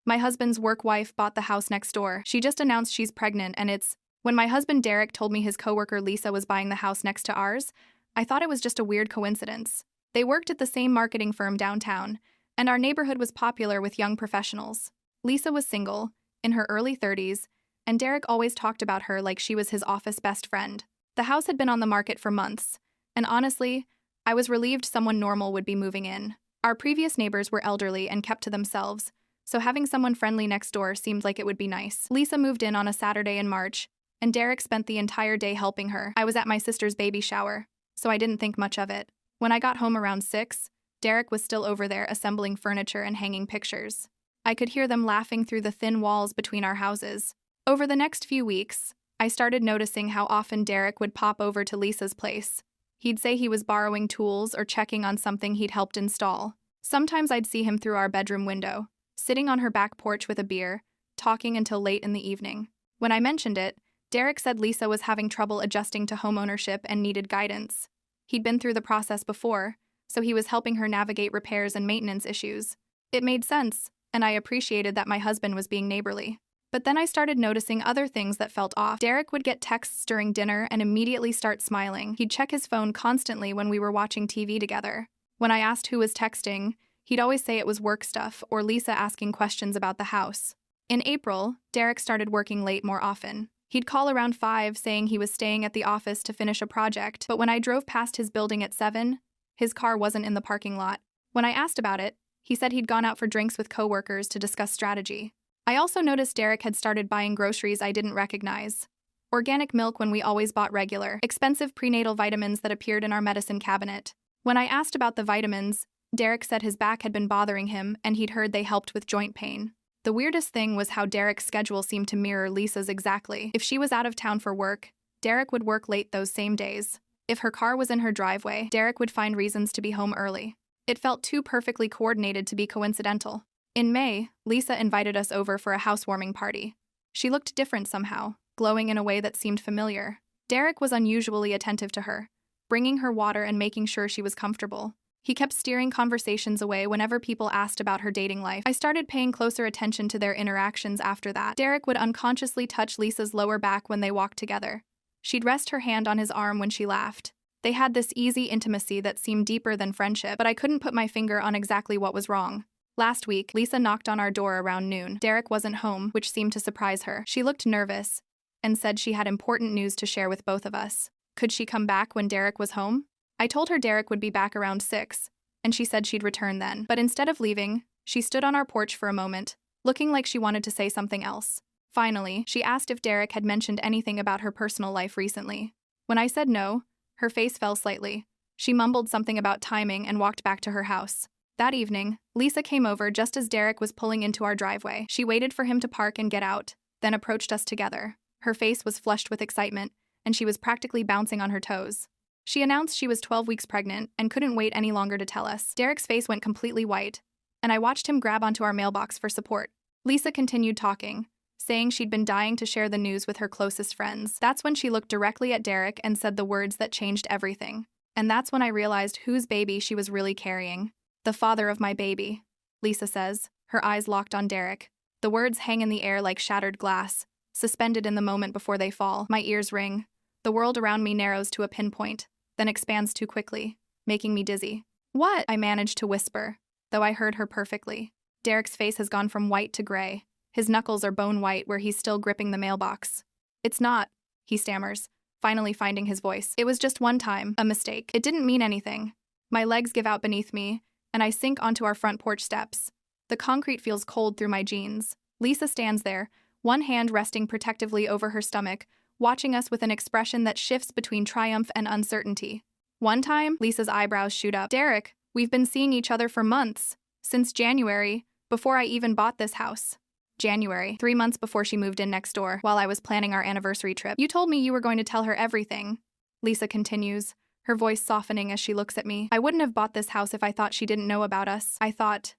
My husband's work wife bought the house next door. She just announced she's pregnant and it's… When my husband Derek told me his coworker Lisa was buying the house next to ours, I thought it was just a weird coincidence. They worked at the same marketing firm downtown, and our neighborhood was popular with young professionals. Lisa was single, in her early 30s, and Derek always talked about her like she was his office best friend. The house had been on the market for months, and honestly, I was relieved someone normal would be moving in. Our previous neighbors were elderly and kept to themselves, so having someone friendly next door seemed like it would be nice. Lisa moved in on a Saturday in March, and Derek spent the entire day helping her. I was at my sister's baby shower, so I didn't think much of it. When I got home around 6, Derek was still over there assembling furniture and hanging pictures. I could hear them laughing through the thin walls between our houses. Over the next few weeks, I started noticing how often Derek would pop over to Lisa's place. He'd say he was borrowing tools or checking on something he'd helped install. Sometimes I'd see him through our bedroom window, sitting on her back porch with a beer, talking until late in the evening. When I mentioned it, Derek said Lisa was having trouble adjusting to homeownership and needed guidance. He'd been through the process before, so he was helping her navigate repairs and maintenance issues. It made sense, and I appreciated that my husband was being neighborly. But then I started noticing other things that felt off. Derek would get texts during dinner and immediately start smiling. He'd check his phone constantly when we were watching TV together. When I asked who was texting, he'd always say it was work stuff or Lisa asking questions about the house. In April, Derek started working late more often. He'd call around 5 saying he was staying at the office to finish a project, but when I drove past his building at 7, his car wasn't in the parking lot. When I asked about it, he said he'd gone out for drinks with coworkers to discuss strategy. I also noticed Derek had started buying groceries I didn't recognize. Organic milk when we always bought regular, expensive prenatal vitamins that appeared in our medicine cabinet. When I asked about the vitamins, Derek said his back had been bothering him and he'd heard they helped with joint pain. The weirdest thing was how Derek's schedule seemed to mirror Lisa's exactly. If she was out of town for work, Derek would work late those same days. If her car was in her driveway, Derek would find reasons to be home early. It felt too perfectly coordinated to be coincidental. In May, Lisa invited us over for a housewarming party. She looked different somehow, glowing in a way that seemed familiar. Derek was unusually attentive to her, bringing her water and making sure she was comfortable. He kept steering conversations away whenever people asked about her dating life. I started paying closer attention to their interactions after that. Derek would unconsciously touch Lisa's lower back when they walked together. She'd rest her hand on his arm when she laughed. They had this easy intimacy that seemed deeper than friendship, but I couldn't put my finger on exactly what was wrong. Last week, Lisa knocked on our door around noon. Derek wasn't home, which seemed to surprise her. She looked nervous and said she had important news to share with both of us. Could she come back when Derek was home? I told her Derek would be back around 6, and she said she'd return then. But instead of leaving, she stood on our porch for a moment, looking like she wanted to say something else. Finally, she asked if Derek had mentioned anything about her personal life recently. When I said no, her face fell slightly. She mumbled something about timing and walked back to her house. That evening, Lisa came over just as Derek was pulling into our driveway. She waited for him to park and get out, then approached us together. Her face was flushed with excitement, and she was practically bouncing on her toes. She announced she was 12 weeks pregnant and couldn't wait any longer to tell us. Derek's face went completely white, and I watched him grab onto our mailbox for support. Lisa continued talking, saying she'd been dying to share the news with her closest friends. That's when she looked directly at Derek and said the words that changed everything. And that's when I realized whose baby she was really carrying. The father of my baby, Lisa says, her eyes locked on Derek. The words hang in the air like shattered glass, suspended in the moment before they fall. My ears ring. The world around me narrows to a pinpoint, then expands too quickly, making me dizzy. What? I managed to whisper, though I heard her perfectly. Derek's face has gone from white to gray. His knuckles are bone white where he's still gripping the mailbox. It's not, he stammers, finally finding his voice. It was just one time, a mistake. It didn't mean anything. My legs give out beneath me, and I sink onto our front porch steps. The concrete feels cold through my jeans. Lisa stands there, one hand resting protectively over her stomach, watching us with an expression that shifts between triumph and uncertainty. One time, Lisa's eyebrows shoot up. Derek, we've been seeing each other for months. Since January, before I even bought this house. January, 3 months before she moved in next door, while I was planning our anniversary trip. You told me you were going to tell her everything. Lisa continues, her voice softening as she looks at me. I wouldn't have bought this house if I thought she didn't know about us. I thought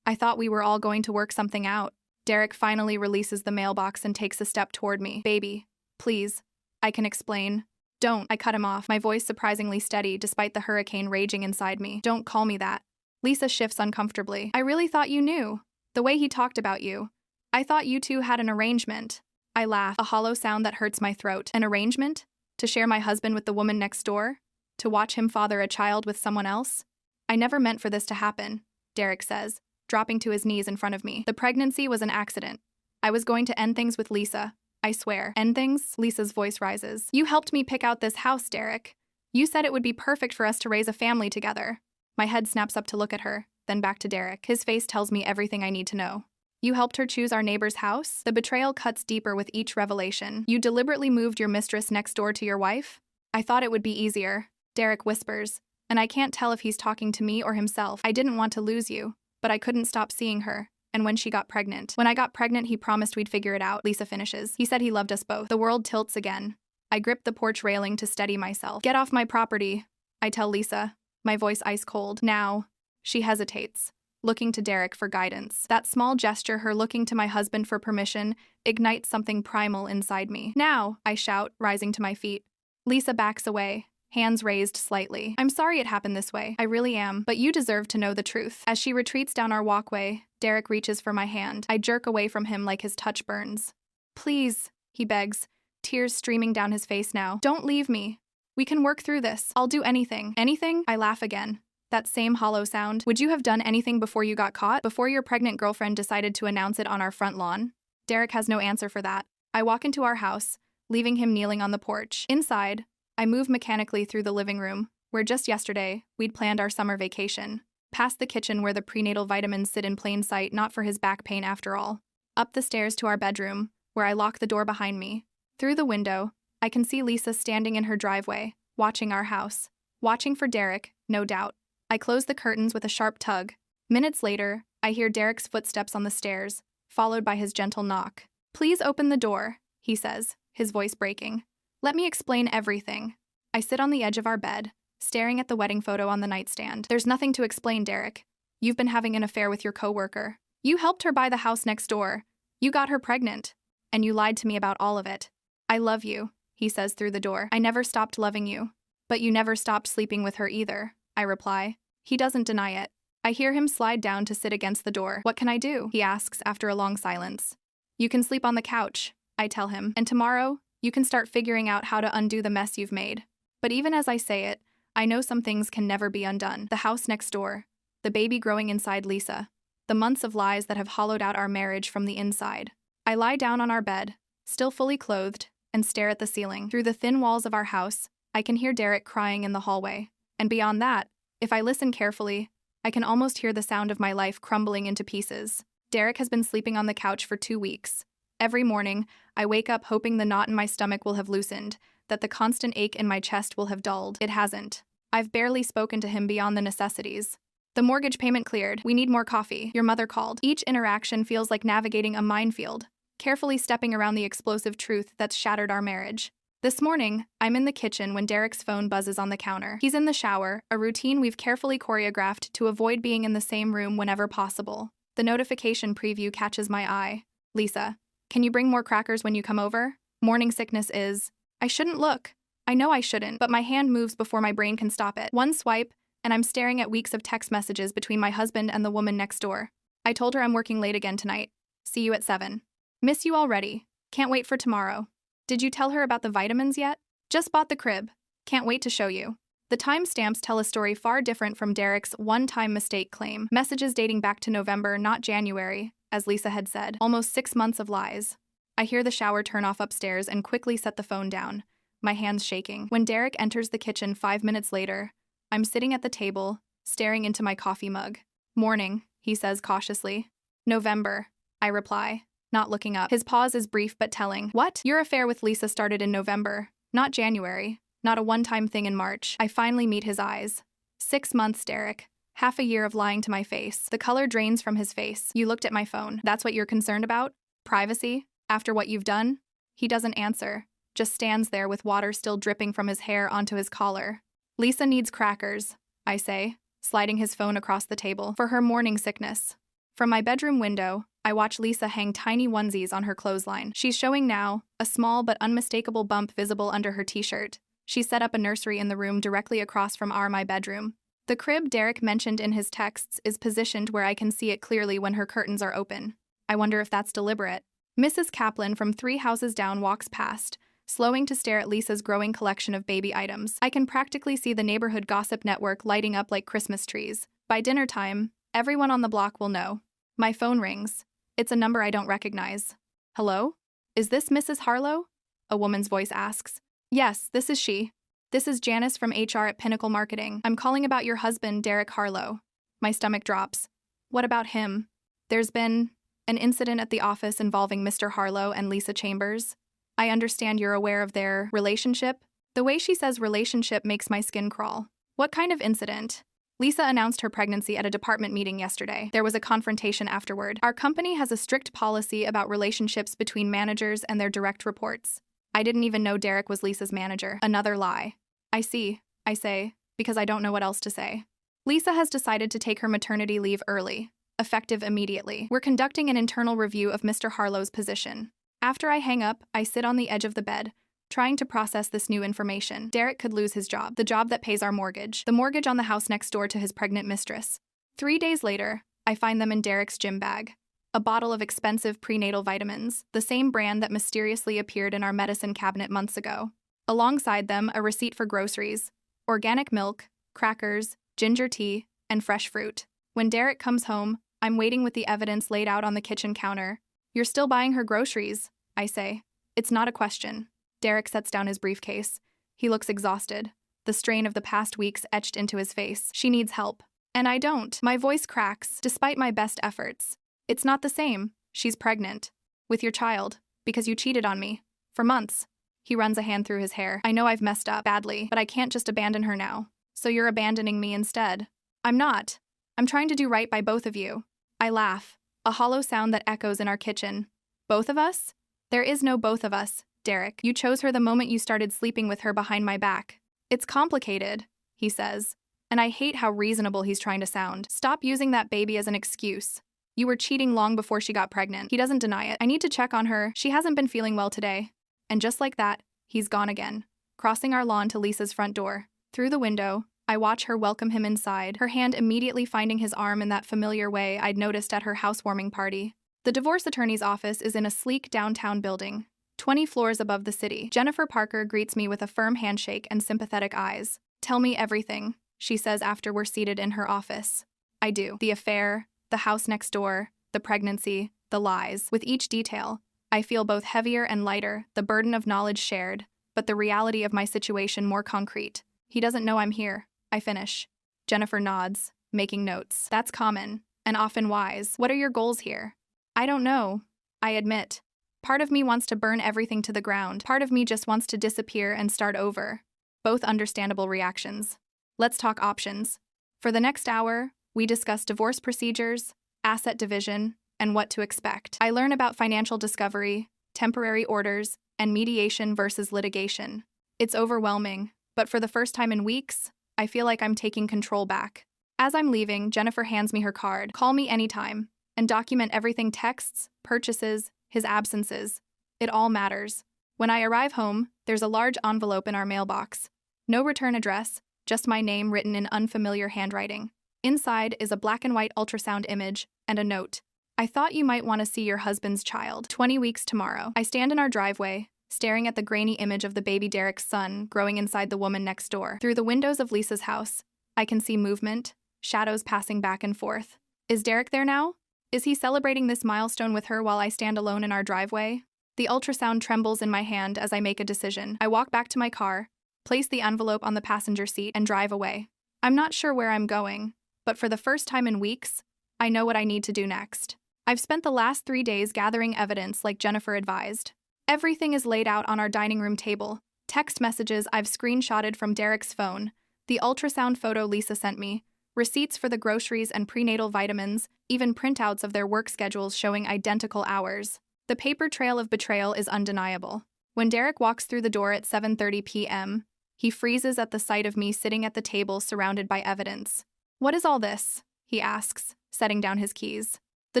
we were all going to work something out. Derek finally releases the mailbox and takes a step toward me. Baby, please. I can explain. Don't. I cut him off, my voice surprisingly steady despite the hurricane raging inside me. Don't call me that. Lisa shifts uncomfortably. I really thought you knew. The way he talked about you. I thought you two had an arrangement. I laugh, a hollow sound that hurts my throat. An arrangement? To share my husband with the woman next door? To watch him father a child with someone else? I never meant for this to happen, Derek says, dropping to his knees in front of me. The pregnancy was an accident. I was going to end things with Lisa. I swear. End things? Lisa's voice rises. You helped me pick out this house, Derek. You said it would be perfect for us to raise a family together. My head snaps up to look at her, then back to Derek. His face tells me everything I need to know. You helped her choose our neighbor's house? The betrayal cuts deeper with each revelation. You deliberately moved your mistress next door to your wife? I thought it would be easier, Derek whispers, and I can't tell if he's talking to me or himself. I didn't want to lose you, but I couldn't stop seeing her. And when she got pregnant. When I got pregnant, he promised we'd figure it out, Lisa finishes. He said he loved us both. The world tilts again. I grip the porch railing to steady myself. Get off my property, I tell Lisa, my voice ice cold. Now. She hesitates, looking to Derek for guidance. That small gesture, her looking to my husband for permission, ignites something primal inside me. Now, I shout, rising to my feet. Lisa backs away, hands raised slightly. I'm sorry it happened this way. I really am, but you deserve to know the truth. As she retreats down our walkway, Derek reaches for my hand. I jerk away from him like his touch burns. Please, he begs, tears streaming down his face now. Don't leave me. We can work through this. I'll do anything. Anything? I laugh again. That same hollow sound. Would you have done anything before you got caught? Before your pregnant girlfriend decided to announce it on our front lawn? Derek has no answer for that. I walk into our house, leaving him kneeling on the porch. Inside, I move mechanically through the living room, where just yesterday, we'd planned our summer vacation. Past the kitchen where the prenatal vitamins sit in plain sight, not for his back pain after all. Up the stairs to our bedroom, where I lock the door behind me. Through the window, I can see Lisa standing in her driveway, watching our house. Watching for Derek, no doubt. I close the curtains with a sharp tug. Minutes later, I hear Derek's footsteps on the stairs, followed by his gentle knock. Please open the door, he says, his voice breaking. Let me explain everything. I sit on the edge of our bed, staring at the wedding photo on the nightstand. There's nothing to explain, Derek. You've been having an affair with your coworker. You helped her buy the house next door. You got her pregnant. And you lied to me about all of it. I love you, he says through the door. I never stopped loving you. But you never stopped sleeping with her either, I reply. He doesn't deny it. I hear him slide down to sit against the door. What can I do? He asks after a long silence. You can sleep on the couch, I tell him. And tomorrow, you can start figuring out how to undo the mess you've made. But even as I say it, I know some things can never be undone. The house next door, the baby growing inside Lisa, the months of lies that have hollowed out our marriage from the inside. I lie down on our bed, still fully clothed, and stare at the ceiling. Through the thin walls of our house, I can hear Derek crying in the hallway. And beyond that, if I listen carefully, I can almost hear the sound of my life crumbling into pieces. Derek has been sleeping on the couch for 2 weeks. Every morning, I wake up hoping the knot in my stomach will have loosened, that the constant ache in my chest will have dulled. It hasn't. I've barely spoken to him beyond the necessities. The mortgage payment cleared. We need more coffee. Your mother called. Each interaction feels like navigating a minefield, carefully stepping around the explosive truth that's shattered our marriage. This morning, I'm in the kitchen when Derek's phone buzzes on the counter. He's in the shower, a routine we've carefully choreographed to avoid being in the same room whenever possible. The notification preview catches my eye. Lisa, can you bring more crackers when you come over? Morning sickness is... I shouldn't look. I know I shouldn't, but my hand moves before my brain can stop it. One swipe, and I'm staring at weeks of text messages between my husband and the woman next door. I told her I'm working late again tonight. See you at 7. Miss you already. Can't wait for tomorrow. Did you tell her about the vitamins yet? Just bought the crib. Can't wait to show you. The timestamps tell a story far different from Derek's one-time mistake claim. Messages dating back to November, not January, as Lisa had said. Almost 6 months of lies. I hear the shower turn off upstairs and quickly set the phone down, my hands shaking. When Derek enters the kitchen 5 minutes later, I'm sitting at the table, staring into my coffee mug. Morning, he says cautiously. November, I reply, not looking up. His pause is brief but telling. What? Your affair with Lisa started in November, not January, not a one-time thing in March. I finally meet his eyes. 6 months, Derek. Half a year of lying to my face. The color drains from his face. You looked at my phone. That's what you're concerned about? Privacy? After what you've done? He doesn't answer, just stands there with water still dripping from his hair onto his collar. Lisa needs crackers, I say, sliding his phone across the table, for her morning sickness. From my bedroom window, I watch Lisa hang tiny onesies on her clothesline. She's showing now, a small but unmistakable bump visible under her t-shirt. She set up a nursery in the room directly across from my bedroom. The crib Derek mentioned in his texts is positioned where I can see it clearly when her curtains are open. I wonder if that's deliberate. Mrs. Kaplan from 3 houses down walks past, slowing to stare at Lisa's growing collection of baby items. I can practically see the neighborhood gossip network lighting up like Christmas trees. By dinner time, everyone on the block will know. My phone rings. It's a number I don't recognize. Hello? Is this Mrs. Harlow? A woman's voice asks. Yes, this is she. This is Janice from HR at Pinnacle Marketing. I'm calling about your husband, Derek Harlow. My stomach drops. What about him? There's been an incident at the office involving Mr. Harlow and Lisa Chambers. I understand you're aware of their relationship. The way she says relationship makes my skin crawl. What kind of incident? Lisa announced her pregnancy at a department meeting yesterday. There was a confrontation afterward. Our company has a strict policy about relationships between managers and their direct reports. I didn't even know Derek was Lisa's manager. Another lie. I see, I say, because I don't know what else to say. Lisa has decided to take her maternity leave early, effective immediately. We're conducting an internal review of Mr. Harlow's position. After I hang up, I sit on the edge of the bed, trying to process this new information. Derek could lose his job, the job that pays our mortgage, the mortgage on the house next door to his pregnant mistress. 3 days later, I find them in Derek's gym bag. A bottle of expensive prenatal vitamins, the same brand that mysteriously appeared in our medicine cabinet months ago. Alongside them, a receipt for groceries, organic milk, crackers, ginger tea, and fresh fruit. When Derek comes home, I'm waiting with the evidence laid out on the kitchen counter. You're still buying her groceries, I say. It's not a question. Derek sets down his briefcase. He looks exhausted, the strain of the past weeks etched into his face. She needs help. And I don't. My voice cracks, despite my best efforts. It's not the same. She's pregnant. With your child. Because you cheated on me. For months. He runs a hand through his hair. I know I've messed up badly, but I can't just abandon her now. So you're abandoning me instead. I'm not. I'm trying to do right by both of you. I laugh, a hollow sound that echoes in our kitchen. Both of us? There is no both of us, Derek. You chose her the moment you started sleeping with her behind my back. It's complicated, he says. And I hate how reasonable he's trying to sound. Stop using that baby as an excuse. You were cheating long before she got pregnant. He doesn't deny it. I need to check on her. She hasn't been feeling well today. And just like that, he's gone again, crossing our lawn to Lisa's front door. Through the window, I watch her welcome him inside, her hand immediately finding his arm in that familiar way I'd noticed at her housewarming party. The divorce attorney's office is in a sleek downtown building, 20 floors above the city. Jennifer Parker greets me with a firm handshake and sympathetic eyes. Tell me everything, she says after we're seated in her office. I do. The affair, the house next door, the pregnancy, the lies. With each detail, I feel both heavier and lighter, the burden of knowledge shared, but the reality of my situation more concrete. He doesn't know I'm here. I finish. Jennifer nods, making notes. That's common, and often wise. What are your goals here? I don't know. I admit. Part of me wants to burn everything to the ground. Part of me just wants to disappear and start over. Both understandable reactions. Let's talk options. For the next hour, we discuss divorce procedures, asset division, and what to expect. I learn about financial discovery, temporary orders, and mediation versus litigation. It's overwhelming, but for the first time in weeks, I feel like I'm taking control back. As I'm leaving, Jennifer hands me her card. Call me anytime, and document everything: texts, purchases, his absences. It all matters. When I arrive home, there's a large envelope in our mailbox. No return address, just my name written in unfamiliar handwriting. Inside is a black and white ultrasound image and a note. I thought you might want to see your husband's child. 20 weeks tomorrow. I stand in our driveway, staring at the grainy image of the baby Derek's son growing inside the woman next door. Through the windows of Lisa's house, I can see movement, shadows passing back and forth. Is Derek there now? Is he celebrating this milestone with her while I stand alone in our driveway? The ultrasound trembles in my hand as I make a decision. I walk back to my car, place the envelope on the passenger seat, and drive away. I'm not sure where I'm going, but for the first time in weeks, I know what I need to do next. I've spent the last 3 days gathering evidence like Jennifer advised. Everything is laid out on our dining room table. Text messages I've screenshotted from Derek's phone, the ultrasound photo Lisa sent me, receipts for the groceries and prenatal vitamins, even printouts of their work schedules showing identical hours. The paper trail of betrayal is undeniable. When Derek walks through the door at 7:30 p.m., he freezes at the sight of me sitting at the table surrounded by evidence. What is all this? He asks, setting down his keys. The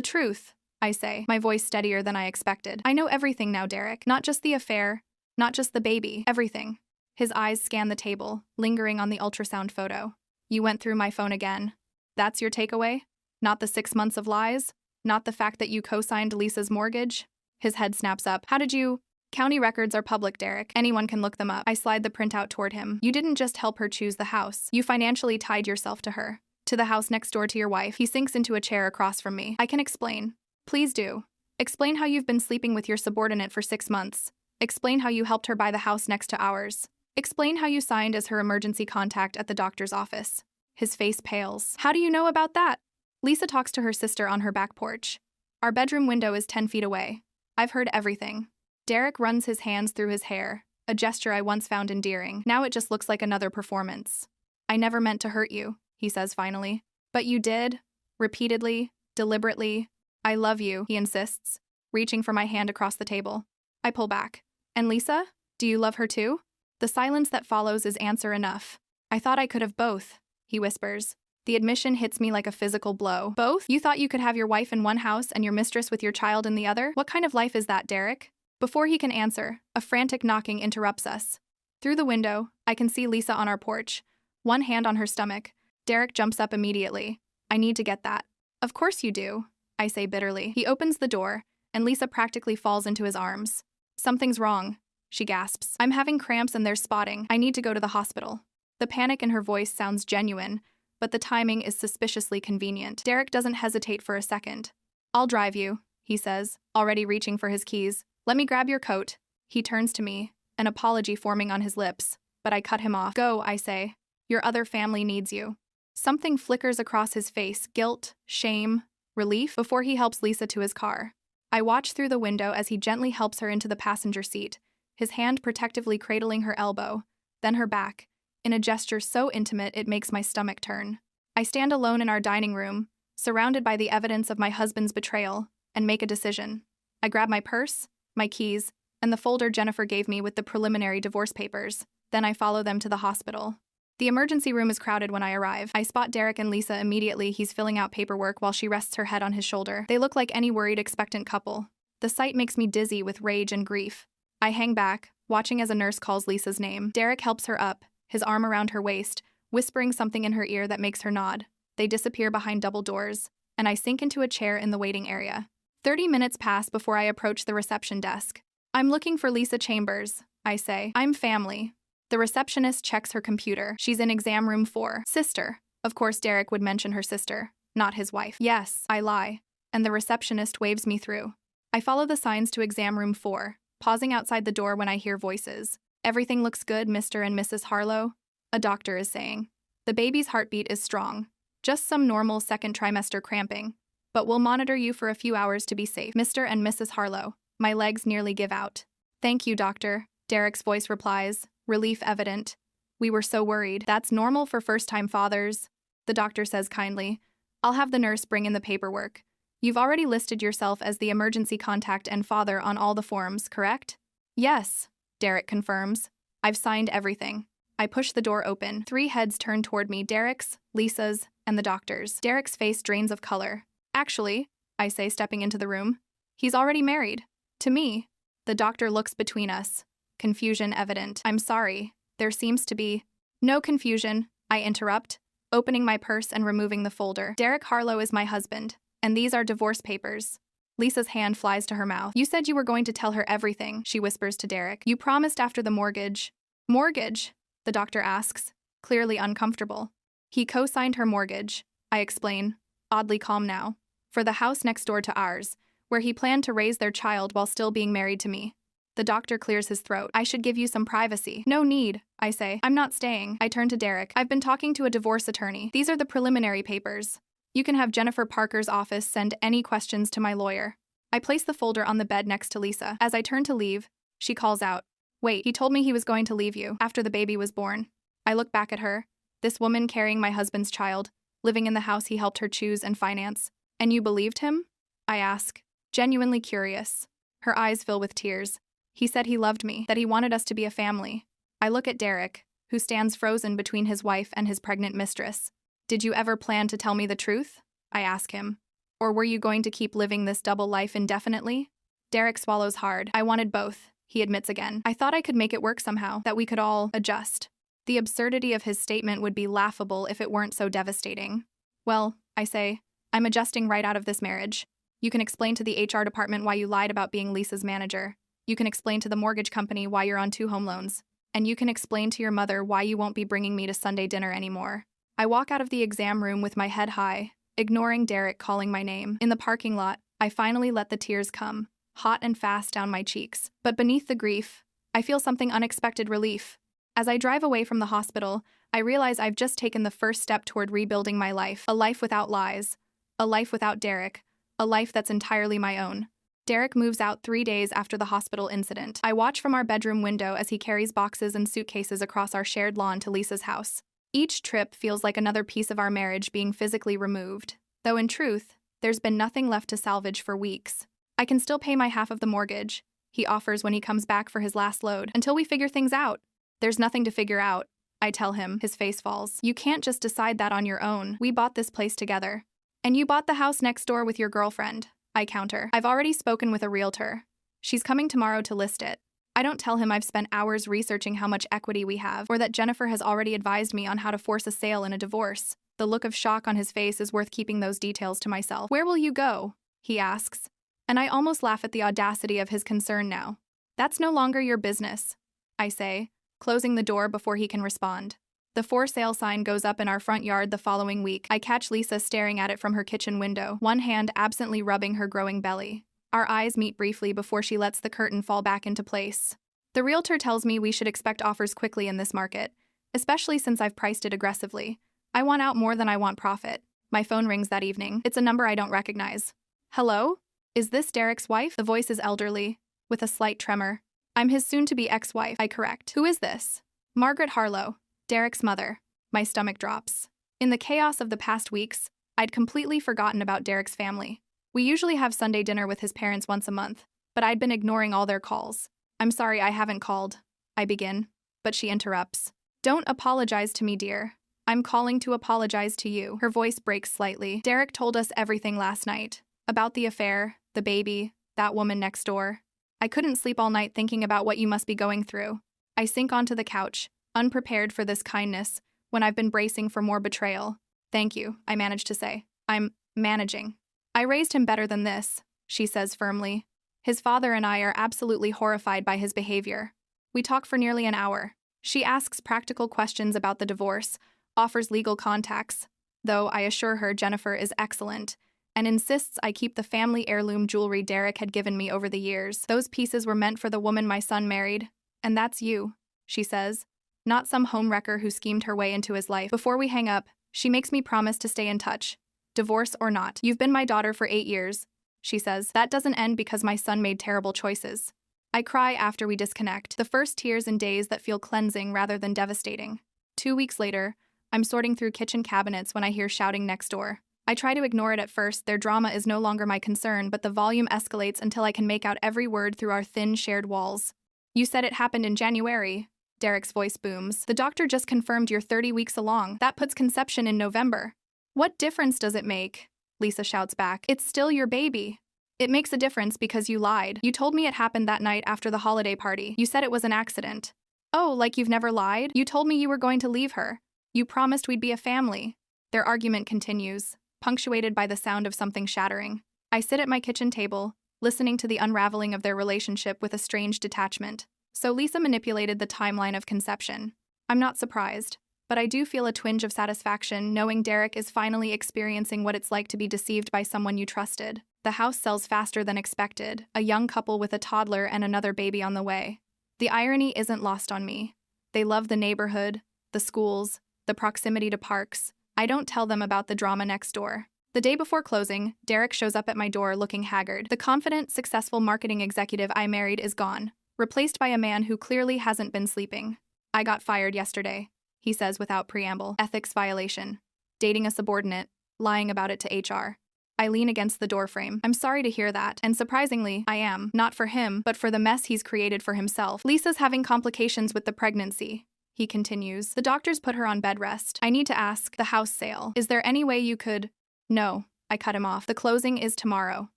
truth, I say, my voice steadier than I expected. I know everything now, Derek. Not just the affair, not just the baby, everything. His eyes scan the table, lingering on the ultrasound photo. You went through my phone again. That's your takeaway? Not the 6 months of lies? Not the fact that you co-signed Lisa's mortgage? His head snaps up. How did you? County records are public, Derek. Anyone can look them up. I slide the printout toward him. You didn't just help her choose the house. You financially tied yourself to her. To the house next door to your wife. He sinks into a chair across from me. I can explain. Please do. Explain how you've been sleeping with your subordinate for 6 months. Explain how you helped her buy the house next to ours. Explain how you signed as her emergency contact at the doctor's office. His face pales. How do you know about that? Lisa talks to her sister on her back porch. Our bedroom window is 10 feet away. I've heard everything. Derek runs his hands through his hair, a gesture I once found endearing. Now it just looks like another performance. I never meant to hurt you, he says finally. But you did. Repeatedly, deliberately. I love you, he insists, reaching for my hand across the table. I pull back. And Lisa? Do you love her too? The silence that follows is answer enough. I thought I could have both, he whispers. The admission hits me like a physical blow. Both? You thought you could have your wife in one house and your mistress with your child in the other? What kind of life is that, Derek? Before he can answer, a frantic knocking interrupts us. Through the window, I can see Lisa on our porch, one hand on her stomach. Derek jumps up immediately. I need to get that. Of course you do, I say bitterly. He opens the door, and Lisa practically falls into his arms. Something's wrong, she gasps. I'm having cramps and there's spotting. I need to go to the hospital. The panic in her voice sounds genuine, but the timing is suspiciously convenient. Derek doesn't hesitate for a second. I'll drive you, he says, already reaching for his keys. Let me grab your coat. He turns to me, an apology forming on his lips, but I cut him off. Go, I say. Your other family needs you. Something flickers across his face, guilt, shame, relief, before he helps Lisa to his car. I watch through the window as he gently helps her into the passenger seat, his hand protectively cradling her elbow, then her back, in a gesture so intimate it makes my stomach turn. I stand alone in our dining room, surrounded by the evidence of my husband's betrayal, and make a decision. I grab my purse, my keys, and the folder Jennifer gave me with the preliminary divorce papers. Then I follow them to the hospital. The emergency room is crowded when I arrive. I spot Derek and Lisa immediately. He's filling out paperwork while she rests her head on his shoulder. They look like any worried, expectant couple. The sight makes me dizzy with rage and grief. I hang back, watching as a nurse calls Lisa's name. Derek helps her up, his arm around her waist, whispering something in her ear that makes her nod. They disappear behind double doors, and I sink into a chair in the waiting area. 30 minutes pass before I approach the reception desk. I'm looking for Lisa Chambers, I say. I'm family. The receptionist checks her computer. She's in exam room 4. Sister. Of course Derek would mention her sister, not his wife. Yes, I lie. And the receptionist waves me through. I follow the signs to exam room 4, pausing outside the door when I hear voices. Everything looks good, Mr. and Mrs. Harlow, a doctor is saying. The baby's heartbeat is strong. Just some normal second trimester cramping. But we'll monitor you for a few hours to be safe. Mr. and Mrs. Harlow. My legs nearly give out. Thank you, doctor, Derek's voice replies, relief evident. We were so worried. That's normal for first-time fathers, the doctor says kindly. I'll have the nurse bring in the paperwork. You've already listed yourself as the emergency contact and father on all the forms, correct? Yes, Derek confirms. I've signed everything. I push the door open. 3 heads turn toward me, Derek's, Lisa's, and the doctor's. Derek's face drains of color. Actually, I say, stepping into the room, he's already married. To me. The doctor looks between us. Confusion evident. I'm sorry. There seems to be no confusion, I interrupt, opening my purse and removing the folder. Derek Harlow is my husband, and these are divorce papers. Lisa's hand flies to her mouth. You said you were going to tell her everything, she whispers to Derek. You promised after the mortgage. Mortgage? The doctor asks, clearly uncomfortable. He co-signed her mortgage, I explain, oddly calm now, for the house next door to ours, where he planned to raise their child while still being married to me. The doctor clears his throat. I should give you some privacy. No need, I say. I'm not staying. I turn to Derek. I've been talking to a divorce attorney. These are the preliminary papers. You can have Jennifer Parker's office send any questions to my lawyer. I place the folder on the bed next to Lisa. As I turn to leave, she calls out. Wait, he told me he was going to leave you after the baby was born. I look back at her, this woman carrying my husband's child, living in the house he helped her choose and finance. And you believed him? I ask, genuinely curious. Her eyes fill with tears. He said he loved me, that he wanted us to be a family. I look at Derek, who stands frozen between his wife and his pregnant mistress. Did you ever plan to tell me the truth? I ask him. Or were you going to keep living this double life indefinitely? Derek swallows hard. I wanted both, he admits again. I thought I could make it work somehow, that we could all adjust. The absurdity of his statement would be laughable if it weren't so devastating. Well, I say, I'm adjusting right out of this marriage. You can explain to the HR department why you lied about being Lisa's manager. You can explain to the mortgage company why you're on 2 home loans. And you can explain to your mother why you won't be bringing me to Sunday dinner anymore. I walk out of the exam room with my head high, ignoring Derek calling my name. In the parking lot, I finally let the tears come, hot and fast down my cheeks. But beneath the grief, I feel something unexpected relief. As I drive away from the hospital, I realize I've just taken the first step toward rebuilding my life. A life without lies. A life without Derek. A life that's entirely my own. Derek moves out 3 days after the hospital incident. I watch from our bedroom window as he carries boxes and suitcases across our shared lawn to Lisa's house. Each trip feels like another piece of our marriage being physically removed, though in truth, there's been nothing left to salvage for weeks. I can still pay my half of the mortgage, he offers when he comes back for his last load, until we figure things out. There's nothing to figure out, I tell him. His face falls. You can't just decide that on your own. We bought this place together. And you bought the house next door with your girlfriend, I counter. I've already spoken with a realtor. She's coming tomorrow to list it. I don't tell him I've spent hours researching how much equity we have, or that Jennifer has already advised me on how to force a sale in a divorce. The look of shock on his face is worth keeping those details to myself. Where will you go? He asks. And I almost laugh at the audacity of his concern now. That's no longer your business, I say, closing the door before he can respond. The for sale sign goes up in our front yard the following week. I catch Lisa staring at it from her kitchen window, one hand absently rubbing her growing belly. Our eyes meet briefly before she lets the curtain fall back into place. The realtor tells me we should expect offers quickly in this market, especially since I've priced it aggressively. I want out more than I want profit. My phone rings that evening. It's a number I don't recognize. Hello? Is this Derek's wife? The voice is elderly, with a slight tremor. I'm his soon-to-be ex-wife, I correct. Who is this? Margaret Harlow, Derek's mother. My stomach drops. In the chaos of the past weeks, I'd completely forgotten about Derek's family. We usually have Sunday dinner with his parents once a month, but I'd been ignoring all their calls. I'm sorry I haven't called, I begin, but she interrupts. Don't apologize to me, dear. I'm calling to apologize to you. Her voice breaks slightly. Derek told us everything last night. About the affair, the baby, that woman next door. I couldn't sleep all night thinking about what you must be going through. I sink onto the couch, unprepared for this kindness, when I've been bracing for more betrayal. Thank you, I manage to say. I'm managing. I raised him better than this, she says firmly. His father and I are absolutely horrified by his behavior. We talk for nearly an hour. She asks practical questions about the divorce, offers legal contacts, though I assure her Jennifer is excellent, and insists I keep the family heirloom jewelry Derek had given me over the years. Those pieces were meant for the woman my son married, and that's you, she says, not some homewrecker who schemed her way into his life. Before we hang up, she makes me promise to stay in touch. Divorce or not. You've been my daughter for 8 years, she says. That doesn't end because my son made terrible choices. I cry after we disconnect, the first tears in days that feel cleansing rather than devastating. 2 weeks later, I'm sorting through kitchen cabinets when I hear shouting next door. I try to ignore it at first. Their drama is no longer my concern, but the volume escalates until I can make out every word through our thin, shared walls. You said it happened in January. Derek's voice booms. The doctor just confirmed you're 30 weeks along. That puts conception in November. What difference does it make? Lisa shouts back. It's still your baby. It makes a difference because you lied. You told me it happened that night after the holiday party. You said it was an accident. Oh, like you've never lied? You told me you were going to leave her. You promised we'd be a family. Their argument continues, punctuated by the sound of something shattering. I sit at my kitchen table, listening to the unraveling of their relationship with a strange detachment. So Lisa manipulated the timeline of conception. I'm not surprised, but I do feel a twinge of satisfaction knowing Derek is finally experiencing what it's like to be deceived by someone you trusted. The house sells faster than expected, a young couple with a toddler and another baby on the way. The irony isn't lost on me. They love the neighborhood, the schools, the proximity to parks. I don't tell them about the drama next door. The day before closing, Derek shows up at my door looking haggard. The confident, successful marketing executive I married is gone, replaced by a man who clearly hasn't been sleeping. I got fired yesterday, he says without preamble. Ethics violation. Dating a subordinate, lying about it to HR. I lean against the doorframe. I'm sorry to hear that, and surprisingly, I am. Not for him, but for the mess he's created for himself. Lisa's having complications with the pregnancy, he continues. The doctors put her on bed rest. I need to ask, the house sale. Is there any way you could? No, I cut him off. The closing is tomorrow.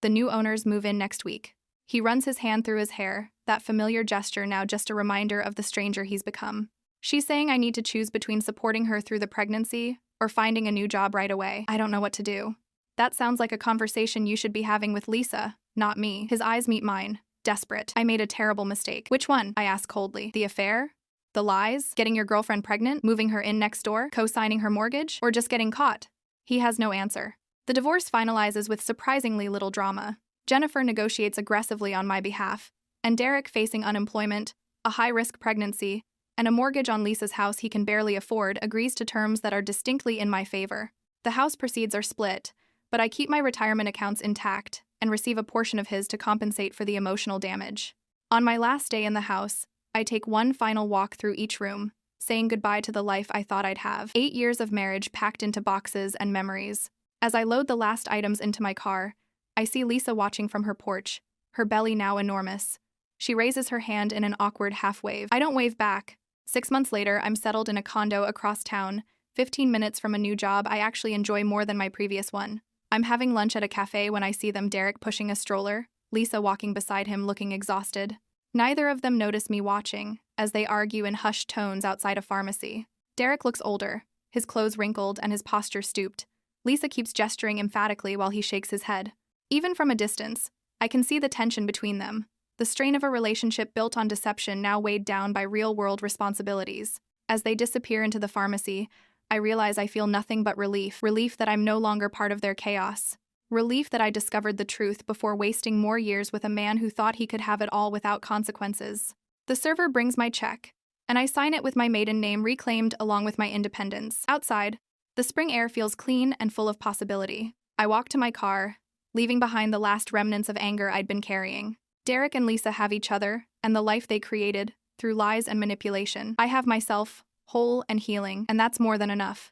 The new owners move in next week. He runs his hand through his hair, that familiar gesture now just a reminder of the stranger he's become. She's saying I need to choose between supporting her through the pregnancy or finding a new job right away. I don't know what to do. That sounds like a conversation you should be having with Lisa, not me. His eyes meet mine. Desperate. I made a terrible mistake. Which one? I ask coldly. The affair? The lies? Getting your girlfriend pregnant? Moving her in next door? Co-signing her mortgage? Or just getting caught? He has no answer. The divorce finalizes with surprisingly little drama. Jennifer negotiates aggressively on my behalf, and Derek, facing unemployment, a high-risk pregnancy, and a mortgage on Lisa's house he can barely afford, agrees to terms that are distinctly in my favor. The house proceeds are split, but I keep my retirement accounts intact and receive a portion of his to compensate for the emotional damage. On my last day in the house, I take one final walk through each room, saying goodbye to the life I thought I'd have. 8 years of marriage packed into boxes and memories. As I load the last items into my car, I see Lisa watching from her porch, her belly now enormous. She raises her hand in an awkward half-wave. I don't wave back. 6 months later, I'm settled in a condo across town, 15 minutes from a new job I actually enjoy more than my previous one. I'm having lunch at a cafe when I see them, Derek pushing a stroller, Lisa walking beside him looking exhausted. Neither of them notice me watching, as they argue in hushed tones outside a pharmacy. Derek looks older, his clothes wrinkled and his posture stooped. Lisa keeps gesturing emphatically while he shakes his head. Even from a distance, I can see the tension between them, the strain of a relationship built on deception now weighed down by real-world responsibilities. As they disappear into the pharmacy, I realize I feel nothing but relief. Relief that I'm no longer part of their chaos. Relief that I discovered the truth before wasting more years with a man who thought he could have it all without consequences. The server brings my check, and I sign it with my maiden name reclaimed along with my independence. Outside, the spring air feels clean and full of possibility. I walk to my car, leaving behind the last remnants of anger I'd been carrying. Derek and Lisa have each other, and the life they created, through lies and manipulation. I have myself, whole and healing, and that's more than enough.